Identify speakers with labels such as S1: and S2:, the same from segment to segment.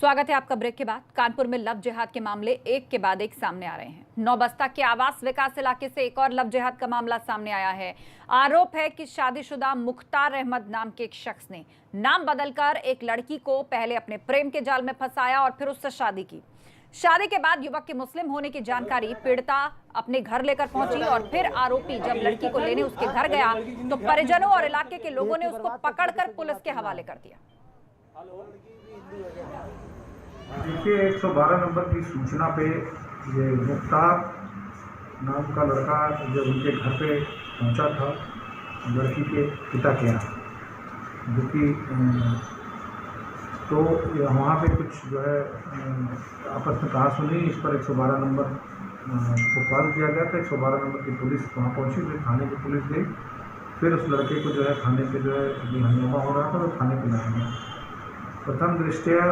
S1: स्वागत है आपका ब्रेक के बाद। कानपुर में लव जिहाद के मामले एक के बाद एक सामने आ रहे हैं। नौबस्ता के आवास विकास इलाके से एक और लव जिहाद का मामला सामने आया है। आरोप है कि शादीशुदा मुख्तार अहमद नाम के एक शख्स ने नाम बदलकर एक लड़की को पहले अपने प्रेम के जाल में फंसाया और फिर उससे शादी की। शादी के बाद युवक के मुस्लिम होने की जानकारी पीड़िता अपने घर लेकर पहुंची और फिर आरोपी जब लड़की को लेने उसके घर गया तो परिजनों और इलाके के लोगों ने उसको पकड़कर पुलिस के हवाले कर दिया।
S2: देखिए 112 नंबर की सूचना पे ये मुख्तार नाम का लड़का जब उनके घर पे पहुंचा था लड़की के पिता के यहाँ, जो कि तो वहाँ पे कुछ जो है आपस में कहा सुनी। इस पर 112 नंबर को कॉल किया गया था। 112 नंबर की पुलिस वहाँ पहुँची, फिर थाने की पुलिस गई। फिर उस लड़के को जो है थाने पे जो है अभी हंगामा हो रहा था तो थाने पे लाया गया। प्रथम दृष्टया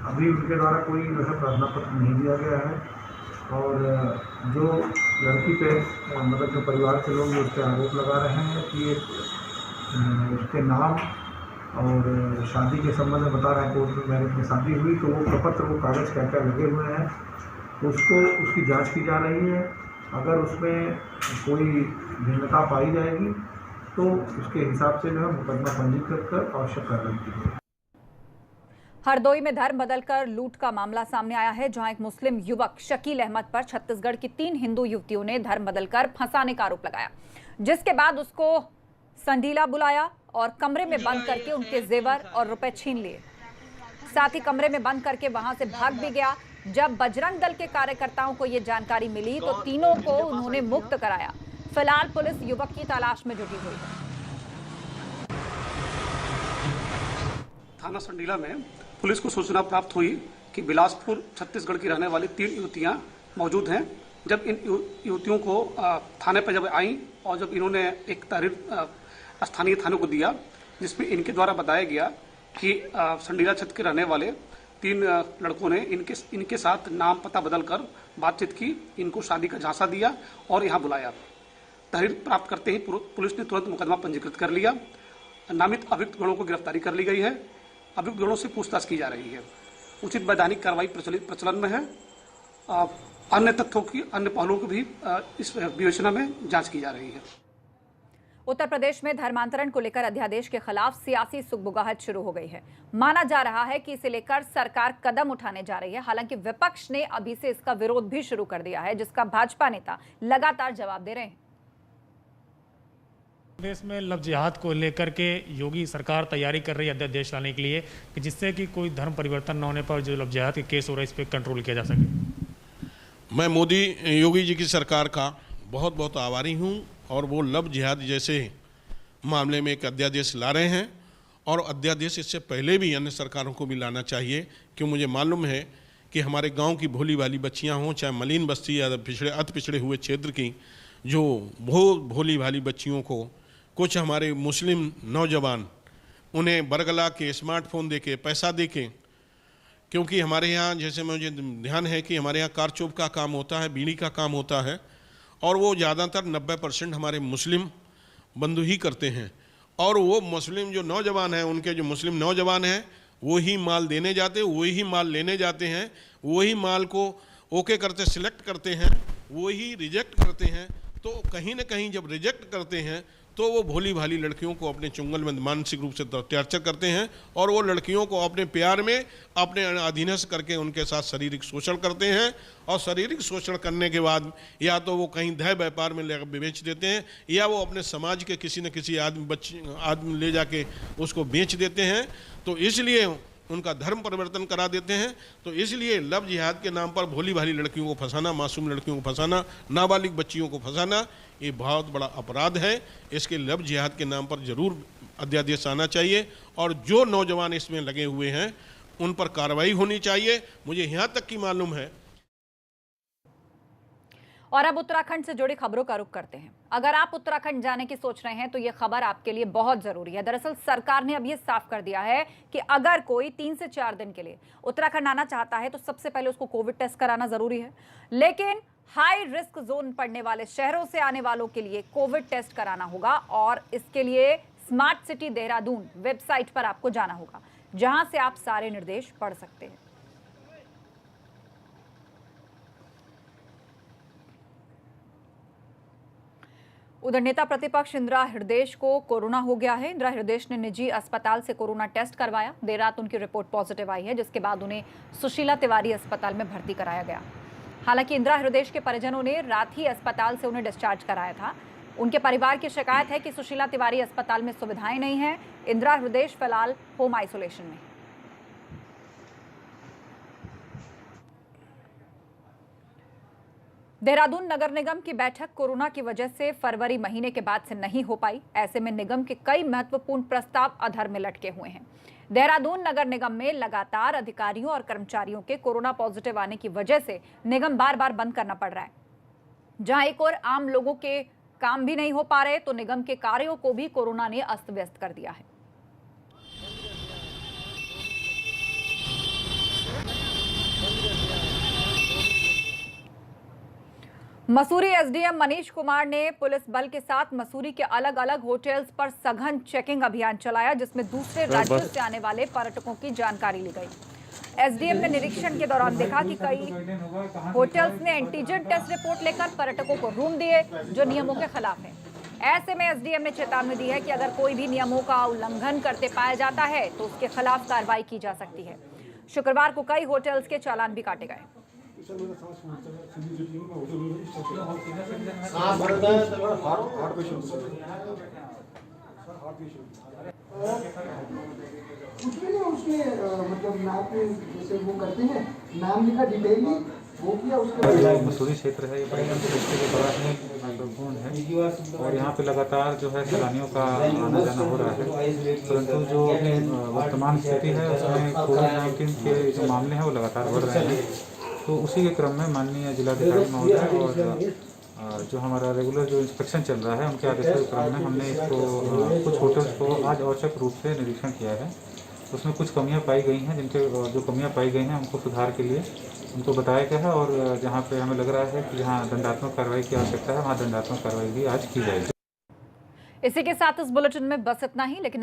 S2: अभी उनके द्वारा कोई जो है प्रार्थना पत्र नहीं दिया गया है और जो लड़की पे मतलब जो परिवार के लोग उस पर आरोप लगा रहे हैं कि उसके नाम और शादी के संबंध में बता रहे हैं कोर्ट में मैरिज में शादी हुई, तो वो प्रपत्र वो कागज़ क्या क्या लगे हुए हैं उसको उसकी जांच की जा रही है। अगर उसमें कोई भिन्नता पाई जाएगी तो उसके हिसाब से जो है मुकदमा पंजीकृत कर आवश्यक कार्रवाई की जाएगी।
S1: हरदोई में धर्म बदलकर लूट का मामला सामने आया है, जहां एक मुस्लिम युवक शकील अहमद पर छत्तीसगढ़ की 3 हिंदू युवतियों ने धर्म बदलकर फंसाने का आरोप लगाया, जिसके बाद उसको संडीला बुलाया और कमरे में बंद करके उनके जेवर और रुपए छीन लिए। साथ ही कमरे में बंद करके वहां से भाग भी गया। जब बजरंग दल के कार्यकर्ताओं को ये जानकारी मिली तो तीनों को उन्होंने मुक्त कराया। फिलहाल पुलिस युवक की तलाश में जुटी हुई है।
S3: थाना संडीला में पुलिस को सूचना प्राप्त हुई कि बिलासपुर छत्तीसगढ़ की रहने वाली 3 युवतियां मौजूद हैं। जब इन युवतियों को थाने पर जब आई और जब इन्होंने एक तहरीर स्थानीय थाने को दिया, जिसमें इनके द्वारा बताया गया कि संडीला छत के रहने वाले 3 लड़कों ने इनके साथ नाम पता बदलकर बातचीत की, इनको शादी का झांसा दिया और यहाँ बुलाया। तहरीर प्राप्त करते ही पुलिस ने तुरंत मुकदमा पंजीकृत कर लिया। नामित अभियुक्त गणों को गिरफ्तारी कर ली गई है। अभियुक्त गणों से पूछताछ की जा रही है। उचित वैधानिक कार्रवाई प्रचलन में है। अन्य तथ्यों की अन्य पहलुओं की भी इस विवेचना में जांच की जा रही है।
S1: उत्तर प्रदेश में धर्मांतरण को लेकर अध्यादेश के खिलाफ सियासी सुगबुगाहट शुरू हो गई है। माना जा रहा है कि इसे लेकर सरकार कदम उठाने जा रही है। हालांकि विपक्ष ने अभी से इसका विरोध भी शुरू कर दिया है, जिसका भाजपा नेता लगातार जवाब दे रहे हैं।
S4: प्रदेश में लव जिहाद को लेकर के योगी सरकार तैयारी कर रही है अध्यादेश लाने के लिए कि जिससे कि कोई धर्म परिवर्तन न होने पर जो लव जिहाद के केस हो रहा है इस पर कंट्रोल किया जा सके।
S5: मैं मोदी योगी जी की सरकार का बहुत बहुत आभारी हूं और वो लव जिहाद जैसे मामले में एक अध्यादेश ला रहे हैं और अध्यादेश इससे पहले भी अन्य सरकारों को भी लाना चाहिए, क्यों मुझे मालूम है कि हमारे गाँव की भोली भाली बच्चियाँ हों, चाहे मलिन बस्ती या अति पिछड़े हुए क्षेत्र की जो बहुत भोली भाली बच्चियों को कुछ हमारे मुस्लिम नौजवान उन्हें बरगला के स्मार्टफोन देके पैसा देके, क्योंकि हमारे यहाँ जैसे मुझे ध्यान है कि हमारे यहाँ कारचोप का काम होता है, बीड़ी का काम होता है और वो ज़्यादातर 90% हमारे मुस्लिम बंधु ही करते हैं और वो मुस्लिम जो नौजवान हैं उनके जो मुस्लिम नौजवान हैं वो ही माल देने जाते, वही माल लेने जाते हैं, वही माल को ओके करते सिलेक्ट करते हैं, वही रिजेक्ट करते हैं। तो कहीं ना कहीं जब रिजेक्ट करते हैं तो वो भोली भाली लड़कियों को अपने चुंगल में मानसिक रूप से टॉर्चर करते हैं और वो लड़कियों को अपने प्यार में अपने अधीनस्थ करके उनके साथ शारीरिक शोषण करते हैं और शारीरिक शोषण करने के बाद या तो वो कहीं दह व्यापार में ले बेच देते हैं या वो अपने समाज के किसी न किसी आदमी ले जाके उसको बेच देते हैं। तो इसलिए उनका धर्म परिवर्तन करा देते हैं। तो इसलिए लव जिहाद के नाम पर भोली भाली लड़कियों को फंसाना, मासूम लड़कियों को फंसाना, नाबालिग बच्चियों को फंसाना ये बहुत बड़ा अपराध है। इसके लव जिहाद के नाम पर जरूर अध्यादेश आना चाहिए और जो नौजवान इसमें लगे हुए हैं उन पर कार्रवाई होनी चाहिए। मुझे यहाँ तक की मालूम है।
S1: और अब उत्तराखंड से जुड़ी खबरों का रुख करते हैं। अगर आप उत्तराखंड जाने की सोच रहे हैं तो ये खबर आपके लिए बहुत जरूरी है। दरअसल सरकार ने अब ये साफ कर दिया है कि अगर कोई 3 से 4 दिन के लिए उत्तराखंड आना चाहता है तो सबसे पहले उसको कोविड टेस्ट कराना जरूरी है, लेकिन हाई रिस्क जोन पड़ने वाले शहरों से आने वालों के लिए कोविड टेस्ट कराना होगा और इसके लिए स्मार्ट सिटी देहरादून वेबसाइट पर आपको जाना होगा, जहां से आप सारे निर्देश पढ़ सकते हैं। उधर नेता प्रतिपक्ष इंदिरा हृदयेश को कोरोना हो गया है। इंदिरा हृदयेश ने निजी अस्पताल से कोरोना टेस्ट करवाया। देर रात उनकी रिपोर्ट पॉजिटिव आई है, जिसके बाद उन्हें सुशीला तिवारी अस्पताल में भर्ती कराया गया। हालांकि इंदिरा हृदयेश के परिजनों ने रात ही अस्पताल से उन्हें डिस्चार्ज कराया था। उनके परिवार की शिकायत है कि सुशीला तिवारी अस्पताल में सुविधाएं नहीं हैं। इंदिरा हृदयेश फिलहाल होम आइसोलेशन में। देहरादून नगर निगम की बैठक कोरोना की वजह से फरवरी महीने के बाद से नहीं हो पाई। ऐसे में निगम के कई महत्वपूर्ण प्रस्ताव अधर में लटके हुए हैं। देहरादून नगर निगम में लगातार अधिकारियों और कर्मचारियों के कोरोना पॉजिटिव आने की वजह से निगम बार बार बंद करना पड़ रहा है। जहां एक और आम लोगों के काम भी नहीं हो पा रहे, तो निगम के कार्यों को भी कोरोना ने अस्त व्यस्त कर दिया है। मसूरी एसडीएम मनीष कुमार ने पुलिस बल के साथ मसूरी के अलग अलग होटल्स पर सघन चेकिंग अभियान चलाया, जिसमें दूसरे राज्यों से आने वाले पर्यटकों की जानकारी ली गई। एसडीएम ने निरीक्षण के दौरान देखा कि कई होटल्स ने एंटीजन टेस्ट रिपोर्ट लेकर पर्यटकों को रूम दिए, जो नियमों के खिलाफ है। ऐसे में एसडीएम ने चेतावनी दी है कि अगर कोई भी नियमों का उल्लंघन करते पाया जाता है तो उसके खिलाफ कार्रवाई की जा सकती है। शुक्रवार को कई होटल्स के चालान भी काटे गए।
S6: उसने मतलब मैप में जैसे वो करते हैं, नाम लिखा डिटेल वो किया उसके
S7: मसूरी क्षेत्र है, ये पर्यटन क्षेत्र के बड़ा ही महत्वपूर्ण है और यहाँ पे लगातार जो है सैलानियों का आना जाना हो रहा है। परंतु जो वर्तमान स्थिति है उसमें कोविड-19 के जो मामले हैं वो लगातार बढ़ रहे हैं। तो उसी के क्रम में माननीय जिलाधिकारी महोदय और जो हमारा रेगुलर जो इंस्पेक्शन चल रहा है उनके आदेश के क्रम में हमने इसको कुछ होटल्स को आज औचक रूप से निरीक्षण किया है। उसमें कुछ कमियां पाई गई हैं, जिनके जो कमियां पाई गई हैं उनको सुधार के लिए उनको बताया गया है और जहां पे हमें लग रहा है कि जहां दंडात्मक कार्रवाई की आवश्यकता है वहां दंडात्मक कार्रवाई भी आज की जाएगी।
S1: इसी के साथ इस बुलेटिन में बस इतना ही, लेकिन